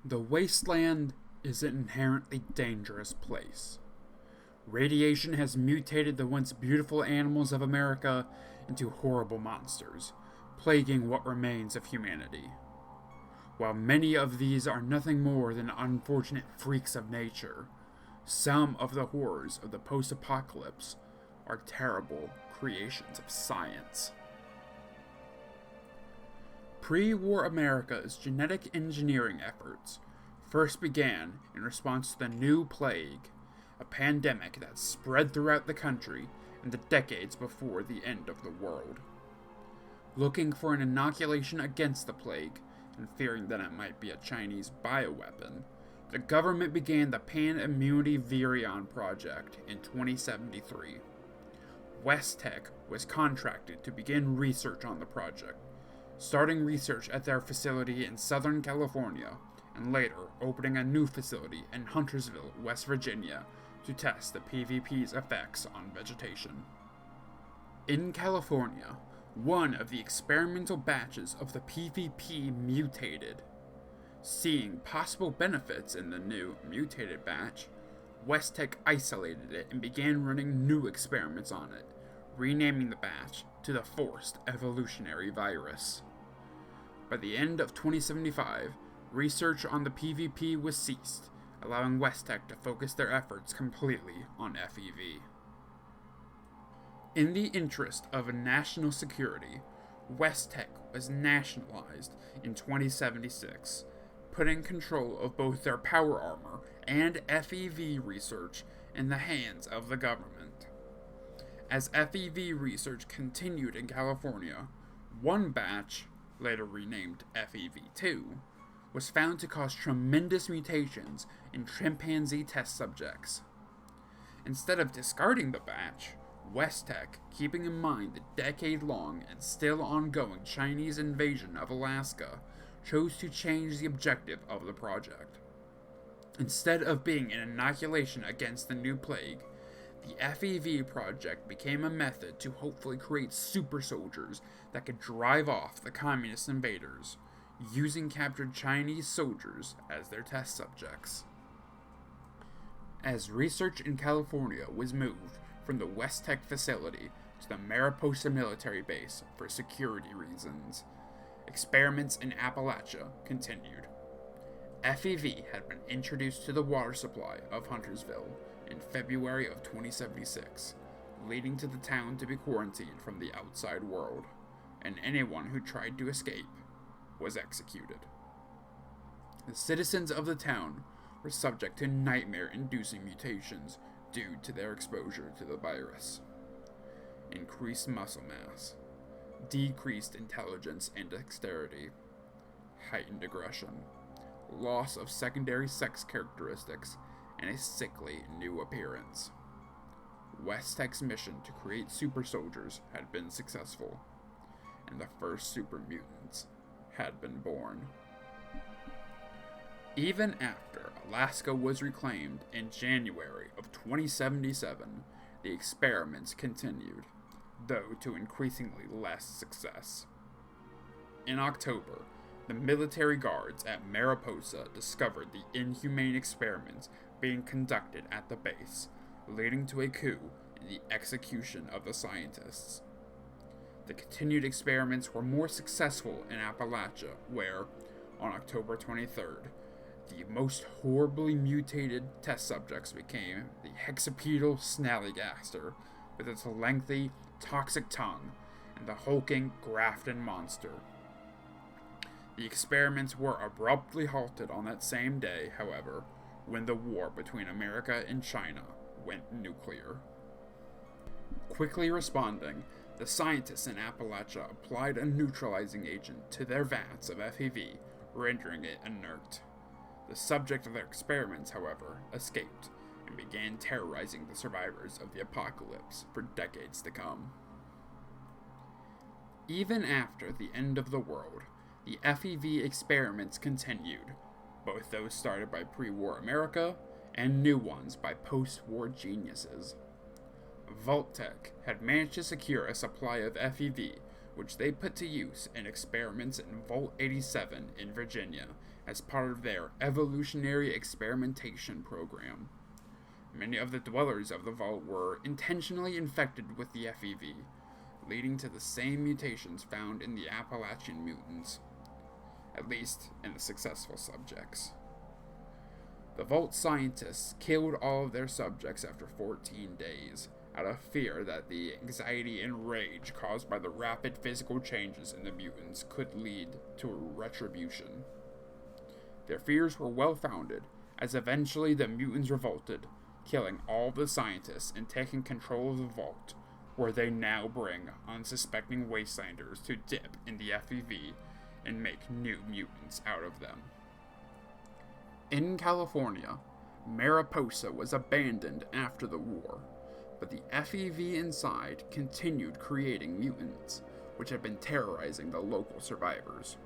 The wasteland is an inherently dangerous place. Radiation has mutated the once beautiful animals of America into horrible monsters, plaguing what remains of humanity. While many of these are nothing more than unfortunate freaks of nature, some of the horrors of the post-apocalypse are terrible creations of science. Pre-war America's genetic engineering efforts first began in response to the new plague, a pandemic that spread throughout the country in the decades before the end of the world. Looking for an inoculation against the plague, and fearing that it might be a Chinese bioweapon, the government began the Pan-Immunity Virion Project in 2073. West Tech was contracted to begin research on the project, starting research at their facility in Southern California, and later opening a new facility in Huntersville, West Virginia, to test the PVP's effects on vegetation. In California, one of the experimental batches of the PVP mutated. Seeing possible benefits in the new mutated batch, West Tech isolated it and began running new experiments on it, renaming the batch to the Forced Evolutionary Virus. By the end of 2075, research on the PVP was ceased, allowing West Tech to focus their efforts completely on FEV. In the interest of national security, West Tech was nationalized in 2076, putting control of both their power armor and FEV research in the hands of the government. As FEV research continued in California, one batch, later renamed FEV2, was found to cause tremendous mutations in chimpanzee test subjects. Instead of discarding the batch, West Tech, keeping in mind the decade-long and still ongoing Chinese invasion of Alaska, chose to change the objective of the project. Instead of being an inoculation against the new plague, the FEV project became a method to hopefully create super soldiers that could drive off the communist invaders, using captured Chinese soldiers as their test subjects. As research in California was moved from the West Tech facility to the Mariposa military base for security reasons, experiments in Appalachia continued. FEV had been introduced to the water supply of Huntersville in February of 2076, leading to the town to be quarantined from the outside world, and anyone who tried to escape was executed. The citizens of the town were subject to nightmare-inducing mutations due to their exposure to the virus. Increased muscle mass, decreased intelligence and dexterity, heightened aggression, loss of secondary sex characteristics, and a sickly new appearance. West Tech's mission to create super soldiers had been successful, and the first super mutants had been born. Even after Alaska was reclaimed in January of 2077, the experiments continued, though to increasingly less success. In October, the military guards at Mariposa discovered the inhumane experiments being conducted at the base, leading to a coup and the execution of the scientists. The continued experiments were more successful in Appalachia, where, on October 23rd, the most horribly mutated test subjects became the hexapedal snallygaster, with its lengthy, toxic tongue, and the hulking Grafton monster. The experiments were abruptly halted on that same day, however, when the war between America and China went nuclear. Quickly responding, the scientists in Appalachia applied a neutralizing agent to their vats of FEV, rendering it inert. The subject of their experiments, however, escaped and began terrorizing the survivors of the apocalypse for decades to come. Even after the end of the world, the FEV experiments continued, both those started by pre-war America and new ones by post-war geniuses. Vault-Tec had managed to secure a supply of FEV, which they put to use in experiments in Vault 87 in Virginia as part of their evolutionary experimentation program. Many of the dwellers of the vault were intentionally infected with the FEV, leading to the same mutations found in the Appalachian mutants, at least in the successful subjects. The vault scientists killed all of their subjects after 14 days, out of fear that the anxiety and rage caused by the rapid physical changes in the mutants could lead to a retribution. Their fears were well-founded, as eventually the mutants revolted, killing all the scientists and taking control of the vault, where they now bring unsuspecting wastelanders to dip in the FEV and make new mutants out of them. In California, Mariposa was abandoned after the war, but the FEV inside continued creating mutants, which had been terrorizing the local survivors.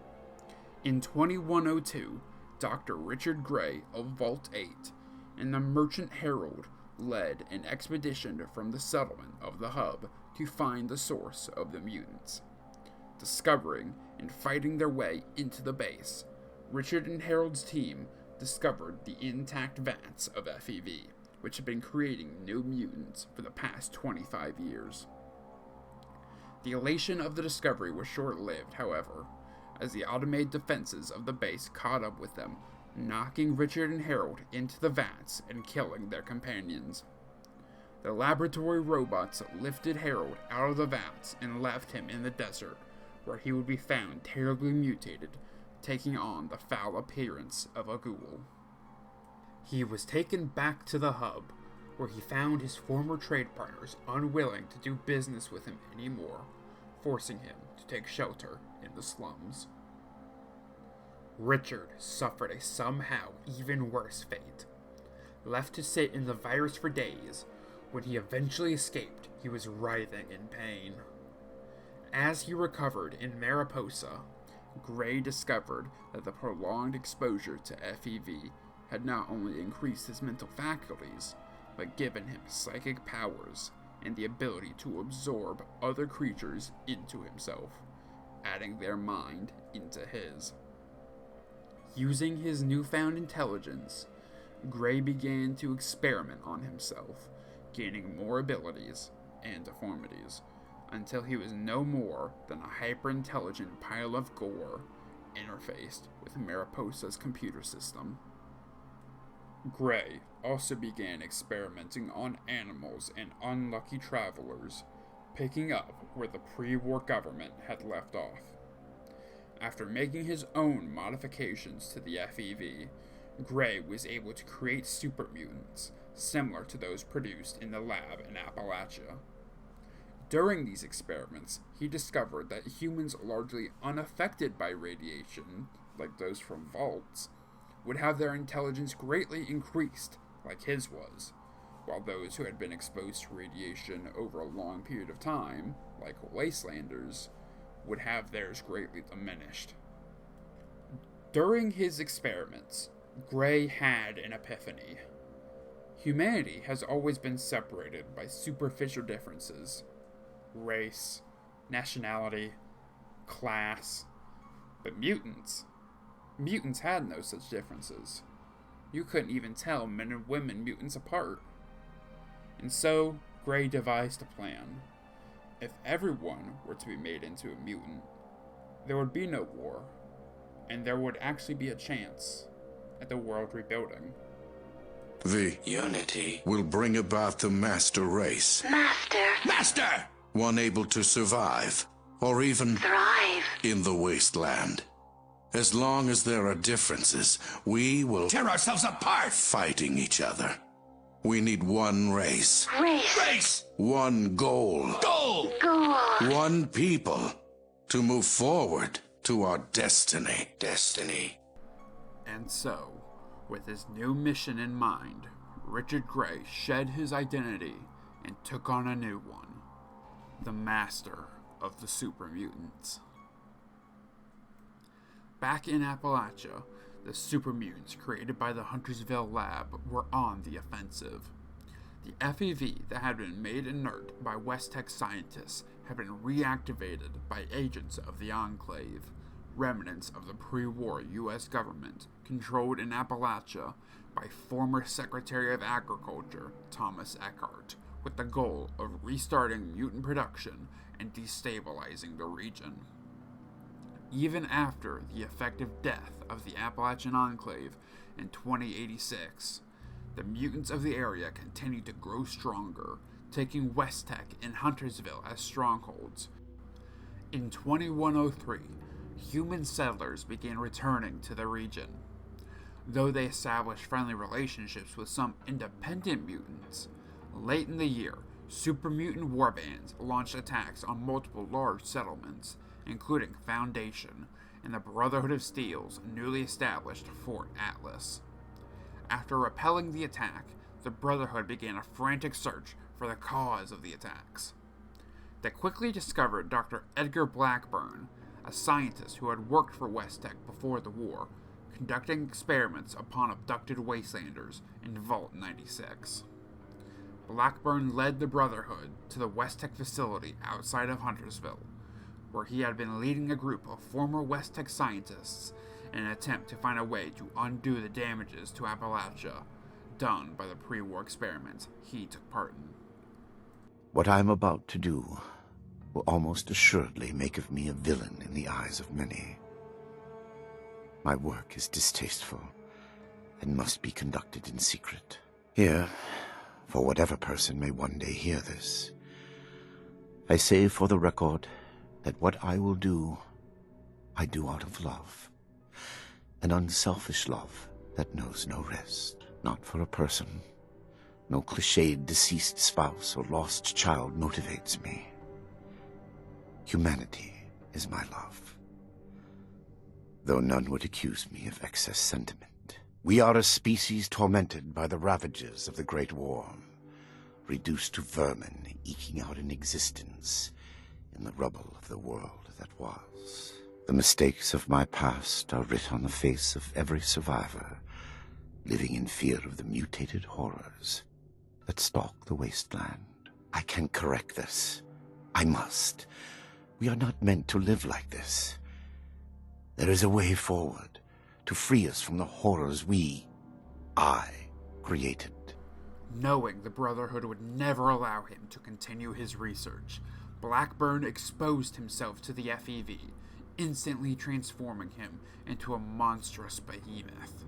In 2102, Dr. Richard Gray of Vault 8 and the Merchant Herald led an expedition from the settlement of the hub to find the source of the mutants. Discovering and fighting their way into the base, Richard and Harold's team discovered the intact vats of FEV, which had been creating new mutants for the past 25 years. The elation of the discovery was short-lived, however, as the automated defenses of the base caught up with them, knocking Richard and Harold into the vats and killing their companions. The laboratory robots lifted Harold out of the vats and left him in the desert, where he would be found terribly mutated, taking on the foul appearance of a ghoul. He was taken back to the hub, where he found his former trade partners unwilling to do business with him anymore, forcing him to take shelter in the slums. Richard suffered a somehow even worse fate. Left to sit in the virus for days, when he eventually escaped, he was writhing in pain. As he recovered in Mariposa, Gray discovered that the prolonged exposure to FEV had not only increased his mental faculties, but given him psychic powers and the ability to absorb other creatures into himself, adding their mind into his. Using his newfound intelligence, Gray began to experiment on himself, gaining more abilities and deformities, until he was no more than a hyper-intelligent pile of gore interfaced with Mariposa's computer system. Gray also began experimenting on animals and unlucky travelers, picking up where the pre-war government had left off. After making his own modifications to the FEV, Gray was able to create super mutants, similar to those produced in the lab in Appalachia. During these experiments, he discovered that humans largely unaffected by radiation, like those from vaults, would have their intelligence greatly increased, like his was, while those who had been exposed to radiation over a long period of time, like wastelanders, would have theirs greatly diminished. During his experiments, Gray had an epiphany. Humanity has always been separated by superficial differences: race, nationality, class. But mutants had no such differences. You couldn't even tell men and women mutants apart. And so, Gray devised a plan. If everyone were to be made into a mutant, there would be no war, and there would actually be a chance at the world rebuilding. The unity will bring about the master race. Master! One able to survive, or even Thrive. in the wasteland. As long as there are differences, we will tear ourselves apart, fighting each other. We need one race. Race. One goal. Goal. One people to move forward to our destiny. And so, with his new mission in mind, Richard Gray shed his identity and took on a new one: the master of the super mutants. Back in Appalachia, the super mutants created by the Huntersville lab were on the offensive. The FEV that had been made inert by West Tech scientists had been reactivated by agents of the Enclave, remnants of the pre-war U.S. government controlled in Appalachia by former Secretary of Agriculture Thomas Eckhart, with the goal of restarting mutant production and destabilizing the region. Even after the effective death of the Appalachian Enclave in 2086, the mutants of the area continued to grow stronger, taking West Tech and Huntersville as strongholds. In 2103, human settlers began returning to the region. Though they established friendly relationships with some independent mutants, late in the year, super mutant warbands launched attacks on multiple large settlements, including Foundation and the Brotherhood of Steel's newly established Fort Atlas. After repelling the attack, the Brotherhood began a frantic search for the cause of the attacks. They quickly discovered Dr. Edgar Blackburn, a scientist who had worked for West Tech before the war, conducting experiments upon abducted wastelanders in Vault 96. Blackburn led the Brotherhood to the West Tech facility outside of Huntersville, where he had been leading a group of former West Tech scientists in an attempt to find a way to undo the damages to Appalachia done by the pre-war experiments he took part in. What I am about to do will almost assuredly make of me a villain in the eyes of many. My work is distasteful and must be conducted in secret. Here, for whatever person may one day hear this, I say for the record that what I will do, I do out of love. An unselfish love that knows no rest. Not for a person. No cliched deceased spouse or lost child motivates me. Humanity is my love. Though none would accuse me of excess sentiment. We are a species tormented by the ravages of the Great War, reduced to vermin eking out an existence in the rubble of the world that was. The mistakes of my past are writ on the face of every survivor, living in fear of the mutated horrors that stalk the wasteland. I can correct this. I must. We are not meant to live like this. There is a way forward to free us from the horrors I created. Knowing the Brotherhood would never allow him to continue his research, Blackburn exposed himself to the FEV, instantly transforming him into a monstrous behemoth.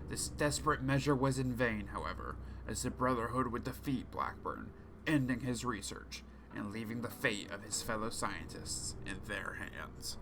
This desperate measure was in vain, however, as the Brotherhood would defeat Blackburn, ending his research and leaving the fate of his fellow scientists in their hands.